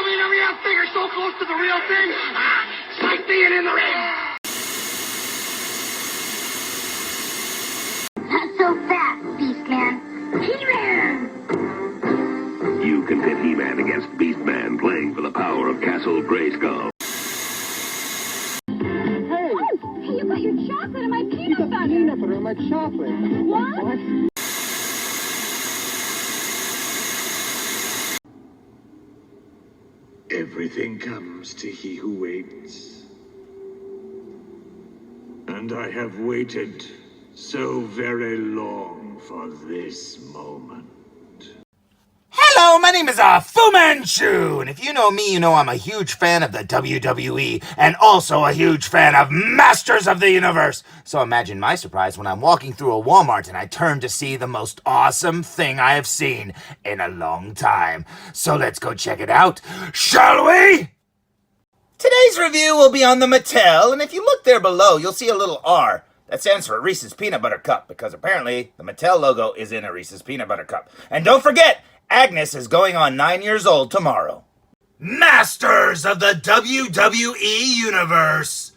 WWF figure so close to the real thing. It's like being in the ring. Not so fast, Beastman. He-Man! You can pit He-Man against Beastman playing for the power of Castle Grayskull. Hey, you got your chocolate and my peanut butter. Peanut butter and my chocolate. What? Everything comes to he who waits. And I have waited so very long for this moment. Hello, my name is Fu Manchu, and if you know me, you know I'm a huge fan of the WWE, and also a huge fan of Masters of the Universe. So imagine my surprise when I'm walking through a Walmart and I turn to see the most awesome thing I have seen in a long time. So let's go check it out, shall we? Today's review will be on the Mattel, and if you look there below, you'll see a little R. That stands for Reese's Peanut Butter Cup, because apparently the Mattel logo is in a Reese's Peanut Butter Cup. And don't forget, Agnes is going on 9 years old tomorrow. Masters of the WWE Universe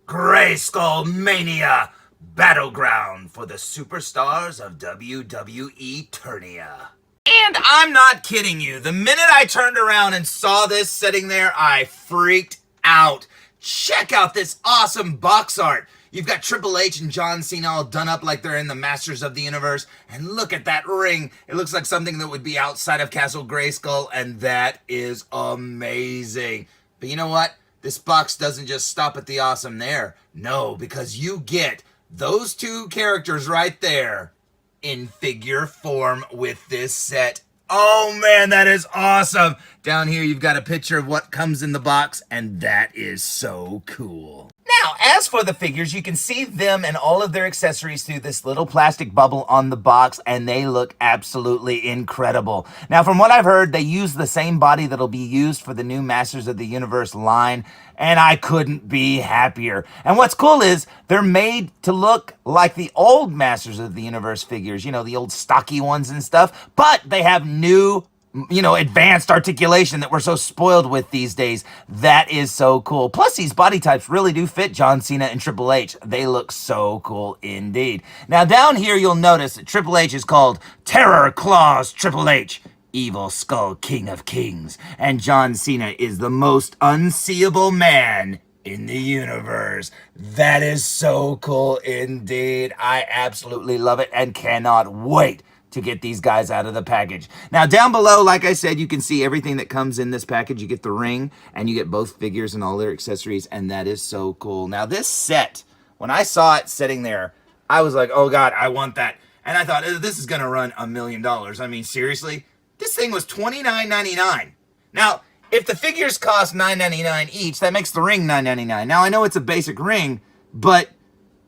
Grayskull Mania, battleground for the superstars of WWE Turnia. And I'm not kidding you. The minute I turned around and saw this sitting there, I freaked out. Check out this awesome box art. You've got Triple H and John Cena all done up like they're in the Masters of the Universe. And look at that ring. It looks like something that would be outside of Castle Grayskull, and that is amazing. But you know what? This box doesn't just stop at the awesome there. No, because you get those two characters right there in figure form with this set. Oh man, that is awesome. Down here you've got a picture of what comes in the box, and that is so cool. Now, as for the figures, you can see them and all of their accessories through this little plastic bubble on the box, and they look absolutely incredible. Now, from what I've heard, they use the same body that'll be used for the new Masters of the Universe line, and I couldn't be happier. And what's cool is they're made to look like the old Masters of the Universe figures, you know, the old stocky ones and stuff, but they have new, you know, advanced articulation that we're so spoiled with these days. That is so cool. Plus, these body types really do fit John Cena and Triple H. They look so cool indeed. Now, down here, you'll notice that Triple H is called Terror Claws Triple H, Evil Skull King of Kings. And John Cena is the most unseeable man in the universe. That is so cool indeed. I absolutely love it and cannot wait to get these guys out of the package. Now, down below, like I said, you can see everything that comes in this package. You get the ring, and you get both figures and all their accessories, and that is so cool. Now, this set, when I saw it sitting there, I was like, oh God, I want that. And I thought, this is gonna run $1 million. I mean, seriously? This thing was $29.99. Now, if the figures cost $9.99 each, that makes the ring $9.99. Now, I know it's a basic ring, but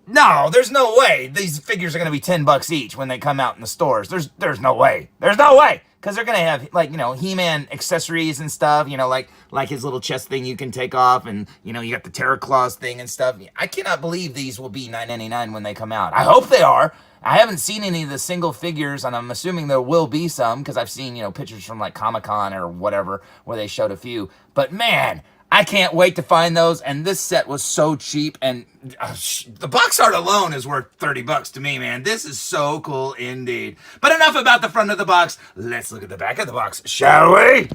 no, there's no way these figures are going to be $10 each when they come out in the stores. There's no way. There's no way. Because they're going to have, like, you know, He-Man accessories and stuff, you know, like his little chest thing you can take off, and, you know, you got the Terror Claws thing and stuff. I cannot believe these will be $9.99 when they come out. I hope they are. I haven't seen any of the single figures, and I'm assuming there will be some, because I've seen, you know, pictures from, like, Comic-Con or whatever, where they showed a few. But, man, I can't wait to find those, and this set was so cheap, and the box art alone is worth $30 to me, man. This is so cool indeed. But enough about the front of the box. Let's look at the back of the box, shall we?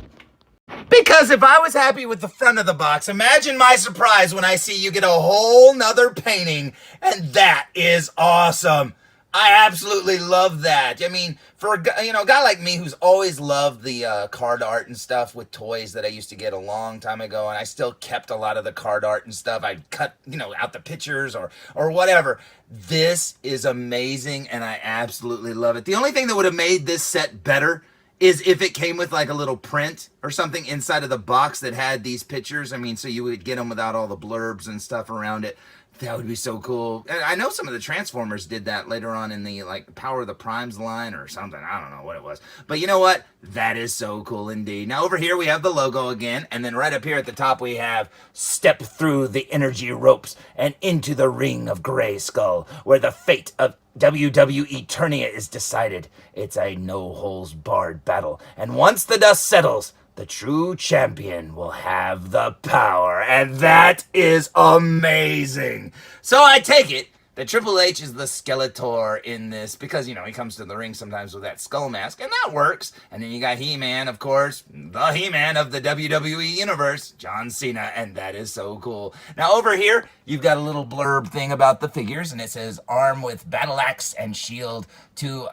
Because if I was happy with the front of the box, imagine my surprise when I see you get a whole nother painting, and that is awesome. I absolutely love that. I mean, for a guy like me who's always loved the card art and stuff with toys that I used to get a long time ago, and I still kept a lot of the card art and stuff. I'd cut, out the pictures or whatever. This is amazing, and I absolutely love it. The only thing that would have made this set better is if it came with like a little print or something inside of the box that had these pictures. I mean, so you would get them without all the blurbs and stuff around it. That would be so cool. And I know some of the Transformers did that later on in the Power of the Primes line or something. I don't know what it was. But you know what? That is so cool indeed. Now over here we have the logo again. And then right up here at the top we have step through the energy ropes and into the ring of Grayskull, where the fate of WWE Turnia is decided. It's a no-holes-barred battle. And once the dust settles, the true champion will have the power. And that is amazing. So I take it that Triple H is the Skeletor in this because, you know, he comes to the ring sometimes with that skull mask, and that works. And then you got He-Man, of course, the He-Man of the WWE Universe, John Cena, and that is so cool. Now, over here, you've got a little blurb thing about the figures, and it says, arm with battle axe and shield to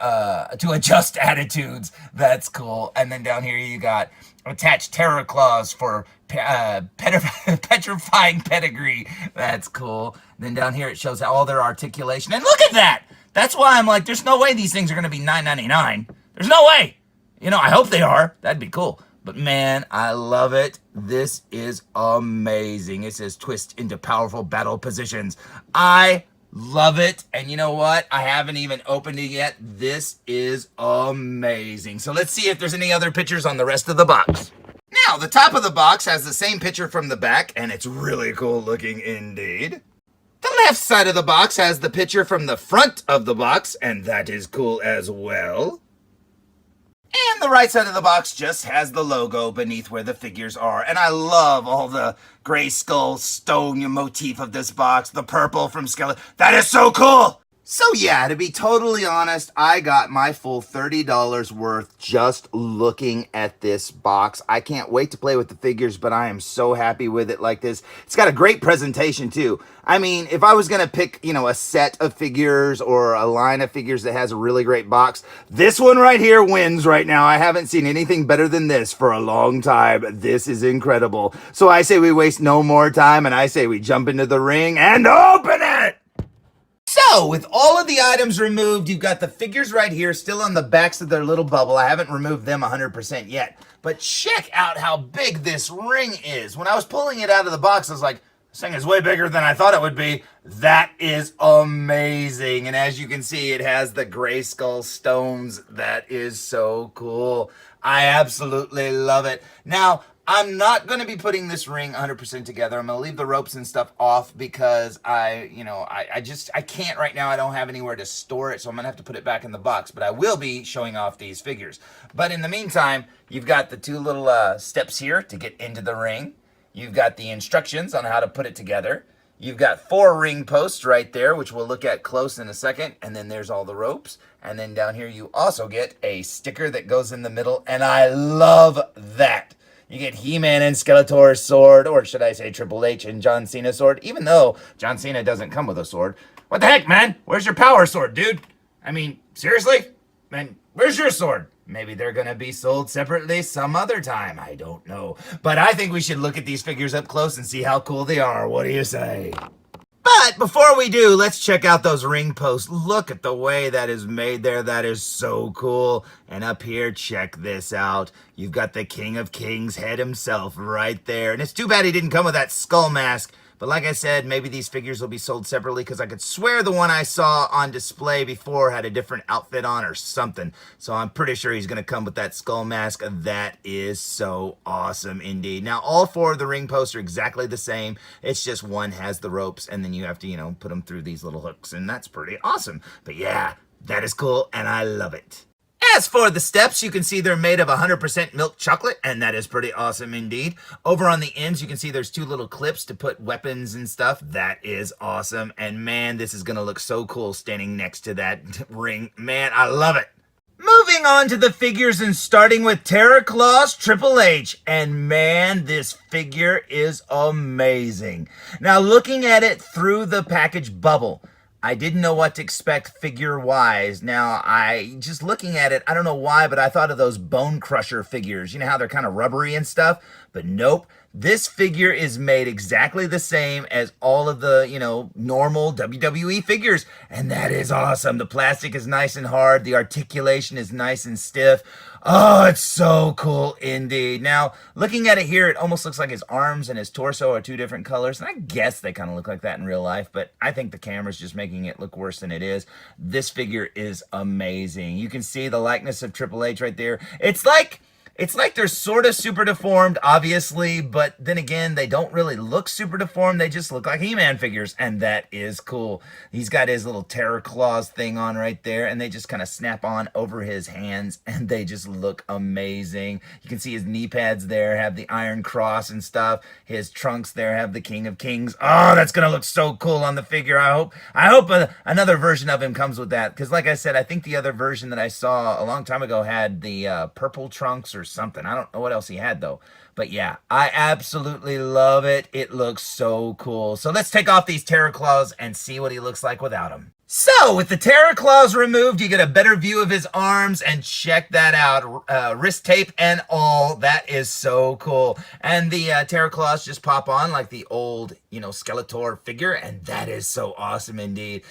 adjust attitudes. That's cool. And then down here, you got attached terror claws for petrifying pedigree. That's cool. Then down here it shows all their articulation. And look at that! That's why I'm like, there's no way these things are going to be $9.99. There's no way! You know, I hope they are. That'd be cool. But man, I love it. This is amazing. It says twist into powerful battle positions. I love it. And you know what? I haven't even opened it yet. This is amazing. So let's see if there's any other pictures on the rest of the box. Now, the top of the box has the same picture from the back, and it's really cool looking indeed. The left side of the box has the picture from the front of the box, and that is cool as well. And the right side of the box just has the logo beneath where the figures are. And I love all the Grayskull stone motif of this box. The purple from Skeletor. That is so cool! So yeah, to be totally honest, I got my full $30 worth just looking at this box. I can't wait to play with the figures, but I am so happy with it like this. It's got a great presentation too. I mean, if I was going to pick, you know, a set of figures or a line of figures that has a really great box, this one right here wins right now. I haven't seen anything better than this for a long time. This is incredible. So I say we waste no more time, and I say we jump into the ring and open it! So, with all of the items removed, you've got the figures right here still on the backs of their little bubble. I haven't removed them 100% yet. But check out how big this ring is. When I was pulling it out of the box, I was like, this thing is way bigger than I thought it would be. That is amazing. And as you can see, it has the Grayskull stones. That is so cool. I absolutely love it. Now, I'm not going to be putting this ring 100% together. I'm going to leave the ropes and stuff off because I can't right now. I don't have anywhere to store it, so I'm going to have to put it back in the box. But I will be showing off these figures. But in the meantime, you've got the two little steps here to get into the ring. You've got the instructions on how to put it together. You've got 4 ring posts right there, which we'll look at close in a second. And then there's all the ropes. And then down here, you also get a sticker that goes in the middle. And I love that. You get He-Man and Skeletor's sword, or should I say Triple H and John Cena's sword, even though John Cena doesn't come with a sword. What the heck, man? Where's your power sword, dude? I mean, seriously? Man, where's your sword? Maybe they're going to be sold separately some other time. I don't know. But I think we should look at these figures up close and see how cool they are. What do you say? But before we do, let's check out those ring posts. Look at the way that is made there. That is so cool. And up here, check this out. You've got the King of Kings head himself right there. And it's too bad he didn't come with that skull mask. But like I said, maybe these figures will be sold separately because I could swear the one I saw on display before had a different outfit on or something. So I'm pretty sure he's going to come with that skull mask. That is so awesome indeed. Now, all 4 of the ring posts are exactly the same. It's just one has the ropes and then you have to, you know, put them through these little hooks. And that's pretty awesome. But yeah, that is cool and I love it. As for the steps, you can see they're made of 100% milk chocolate, and that is pretty awesome indeed. Over on the ends, you can see there's 2 little clips to put weapons and stuff. That is awesome. And man, this is going to look so cool standing next to that ring. Man, I love it. Moving on to the figures and starting with Terror Claws Triple H. And man, this figure is amazing. Now, looking at it through the package bubble, I didn't know what to expect figure-wise. Now, just looking at it, I don't know why, but I thought of those Bone Crusher figures. You know how they're kind of rubbery and stuff? But nope. This figure is made exactly the same as all of the, you know, normal WWE figures. And that is awesome. The plastic is nice and hard. The articulation is nice and stiff. Oh, it's so cool indeed. Now, looking at it here, it almost looks like his arms and his torso are 2 different colors. And I guess they kind of look like that in real life, but I think the camera's just making it look worse than it is. This figure is amazing. You can see the likeness of Triple H right there. It's like It's like they're sort of super deformed, obviously, but then again, they don't really look super deformed. They just look like He-Man figures, and that is cool. He's got his little terror claws thing on right there, and they just kind of snap on over his hands, and they just look amazing. You can see his knee pads there have the Iron Cross and stuff. His trunks there have the King of Kings. Oh, that's gonna look so cool on the figure. I hope another version of him comes with that, because like I said, I think the other version that I saw a long time ago had the purple trunks or something. I don't know what else he had though. But yeah, I absolutely love it. It looks so cool. So let's take off these terror claws and see what he looks like without them. So with the terror claws removed, you get a better view of his arms, and check that out. Wrist tape and all. That is so cool. And the terror claws just pop on like the old, Skeletor figure, and that is so awesome indeed.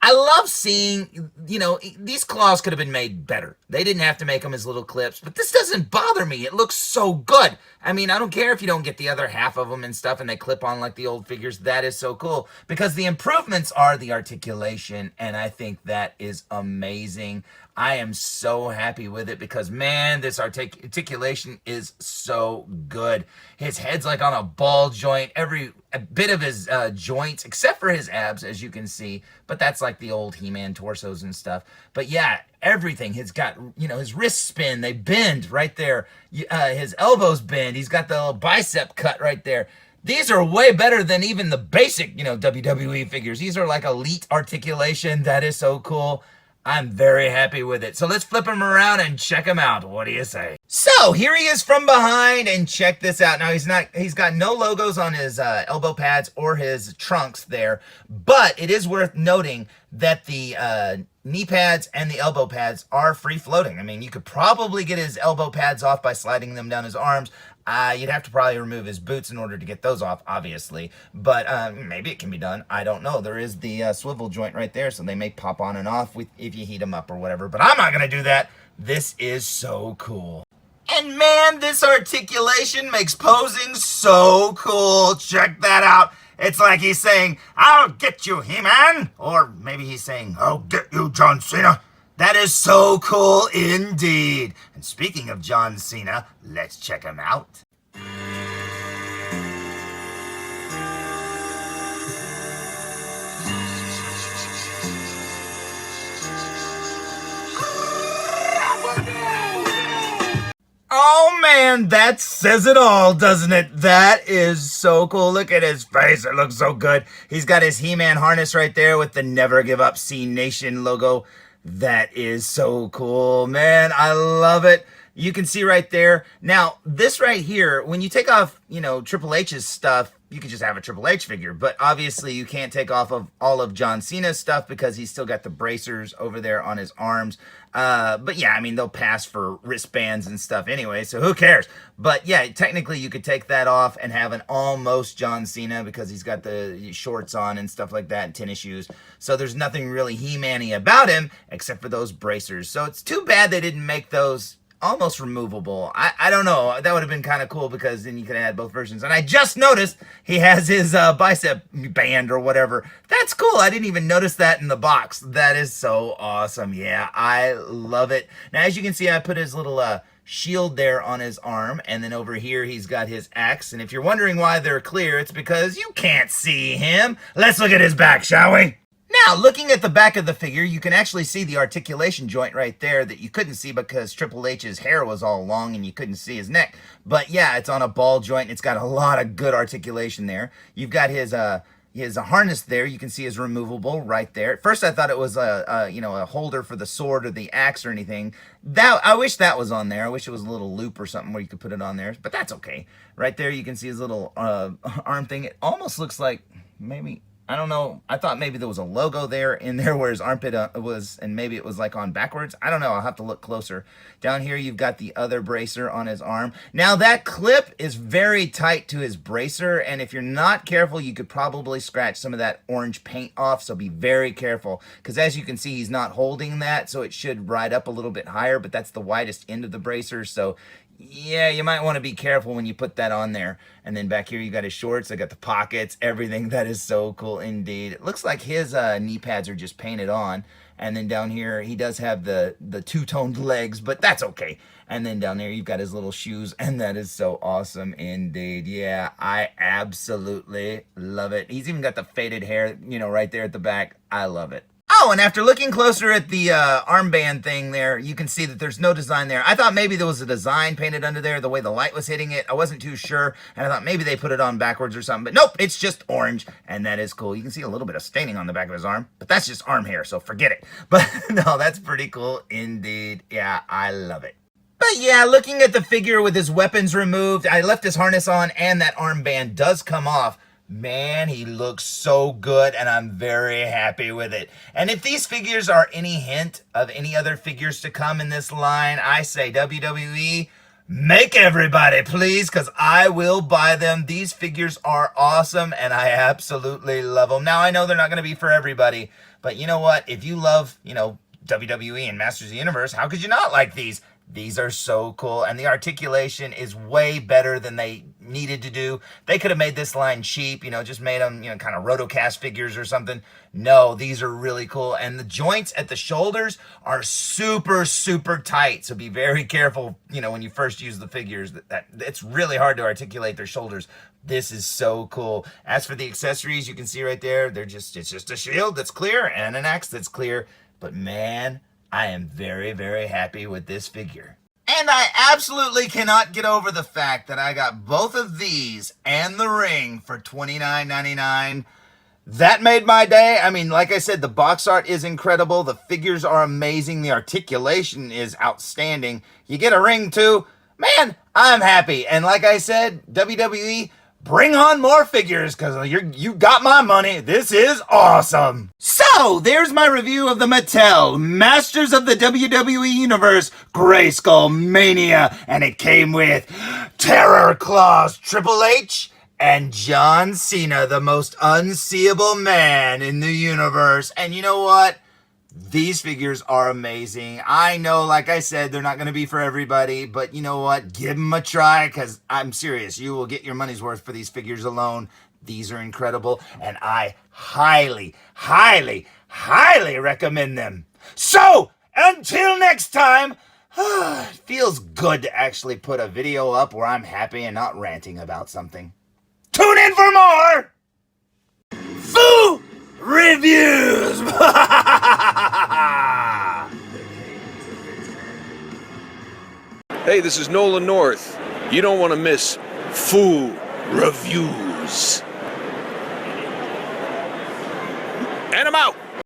I love seeing, these claws could have been made better. They didn't have to make them as little clips, but this doesn't bother me. It looks so good. I mean, I don't care if you don't get the other half of them and stuff and they clip on like the old figures. That is so cool, because the improvements are the articulation, and I think that is amazing. I am so happy with it because, man, this articulation is so good. His head's like on a ball joint. Every bit of his joints, except for his abs, as you can see. But that's like the old He-Man torsos and stuff. But yeah, everything. He's got, his wrists spin. They bend right there. His elbows bend. He's got the little bicep cut right there. These are way better than even the basic, WWE figures. These are like elite articulation. That is so cool. I'm very happy with it. So let's flip him around and check him out. What do you say? So here he is from behind, and check this out. Now he's got no logos on his elbow pads or his trunks there, but it is worth noting that the knee pads and the elbow pads are free floating. I mean, you could probably get his elbow pads off by sliding them down his arms. You'd have to probably remove his boots in order to get those off, obviously. But maybe it can be done. I don't know. There is the swivel joint right there, so they may pop on and off if you heat them up or whatever. But I'm not going to do that. This is so cool. And man, this articulation makes posing so cool. Check that out. It's like he's saying, "I'll get you, He-Man." Or maybe he's saying, "I'll get you, John Cena." That is so cool indeed. And speaking of John Cena, let's check him out. Oh man, that says it all, doesn't it? That is so cool. Look at his face. It looks so good. He's got his He-Man harness right there with the Never Give Up C Nation logo. That is so cool, man. I love it. You can see right there. Now, this right here, when you take off, Triple H's stuff, you could just have a Triple H figure. But obviously, you can't take off of all of John Cena's stuff because he's still got the bracers over there on his arms. But yeah, I mean, they'll pass for wristbands and stuff anyway, so who cares? But yeah, technically, you could take that off and have an almost John Cena because he's got the shorts on and stuff like that and tennis shoes. So there's nothing really He-Man-y about him except for those bracers. So it's too bad they didn't make those almost removable. I don't know. That would have been kind of cool because then you could have had both versions. And I just noticed he has his bicep band or whatever. That's cool. I didn't even notice that in the box. That is so awesome. Yeah, I love it. Now, as you can see, I put his little shield there on his arm, and then over here he's got his axe. And if you're wondering why they're clear, it's because you can't see him. Let's look at his back, shall we? Now, looking at the back of the figure, you can actually see the articulation joint right there that you couldn't see because Triple H's hair was all long and you couldn't see his neck. But yeah, it's on a ball joint. It's got a lot of good articulation there. You've got his harness there. You can see is removable right there. At first, I thought it was a holder for the sword or the axe or anything. I wish that was on there. I wish it was a little loop or something where you could put it on there. But that's okay. Right there, you can see his little arm thing. It almost looks like maybe, I don't know. I thought maybe there was a logo there in there where his armpit was, and maybe it was like on backwards. I don't know. I'll have to look closer. Down here, you've got the other bracer on his arm. Now, that clip is very tight to his bracer, and if you're not careful, you could probably scratch some of that orange paint off, so be very careful. Because as you can see, he's not holding that, so it should ride up a little bit higher, but that's the widest end of the bracer, so yeah, you might want to be careful when you put that on there. And then back here, you got his shorts. I got the pockets, everything. That is so cool indeed. It looks like his knee pads are just painted on. And then down here, he does have the two-toned legs, but that's okay. And then down there, you've got his little shoes, and that is so awesome indeed. Yeah, I absolutely love it. He's even got the faded hair, you know, right there at the back. I love it. Oh, and after looking closer at the armband thing there, you can see that there's no design there. I thought maybe there was a design painted under there, the way the light was hitting it. I wasn't too sure, and I thought maybe they put it on backwards or something. But nope, it's just orange, and that is cool. You can see a little bit of staining on the back of his arm, but that's just arm hair, so forget it. But no, that's pretty cool indeed. Yeah, I love it. But yeah, looking at the figure with his weapons removed, I left his harness on, and that armband does come off. Man, he looks so good, and I'm very happy with it. And if these figures are any hint of any other figures to come in this line, I say WWE, make everybody, please, because I will buy them. These figures are awesome, and I absolutely love them. Now, I know they're not going to be for everybody, but you know what? If you love, you know, WWE and Masters of the Universe, how could you not like these? These are so cool, and the articulation is way better than they needed to do. They could have made this line cheap, you know, just made them, you know, kind of rotocast figures or something. No, these are really cool, and the joints at the shoulders are super, super tight, so be very careful, you know, when you first use the figures. That it's really hard to articulate their shoulders. This is so cool. As for the accessories, you can see right there, it's just a shield that's clear and an axe that's clear, but man, I am very, very happy with this figure. And I absolutely cannot get over the fact that I got both of these and the ring for $29.99. That made my day. I mean, like I said, the box art is incredible. The figures are amazing. The articulation is outstanding. You get a ring too. Man, I'm happy. And like I said, WWE, bring on more figures, because you got my money. This is awesome. So, there's my review of the Mattel Masters of the WWE Universe Grayskull Mania. And it came with Terror Claws Triple H and John Cena, the most unseeable man in the universe. And you know what? These figures are amazing. I know, like I said, they're not going to be for everybody, but you know what? Give them a try, because I'm serious. You will get your money's worth for these figures alone. These are incredible, and I highly, highly, highly recommend them. So, until next time, it feels good to actually put a video up where I'm happy and not ranting about something. Tune in for more Foo Reviews! Hey, this is Nolan North. You don't want to miss Foo Reviews. And I'm out.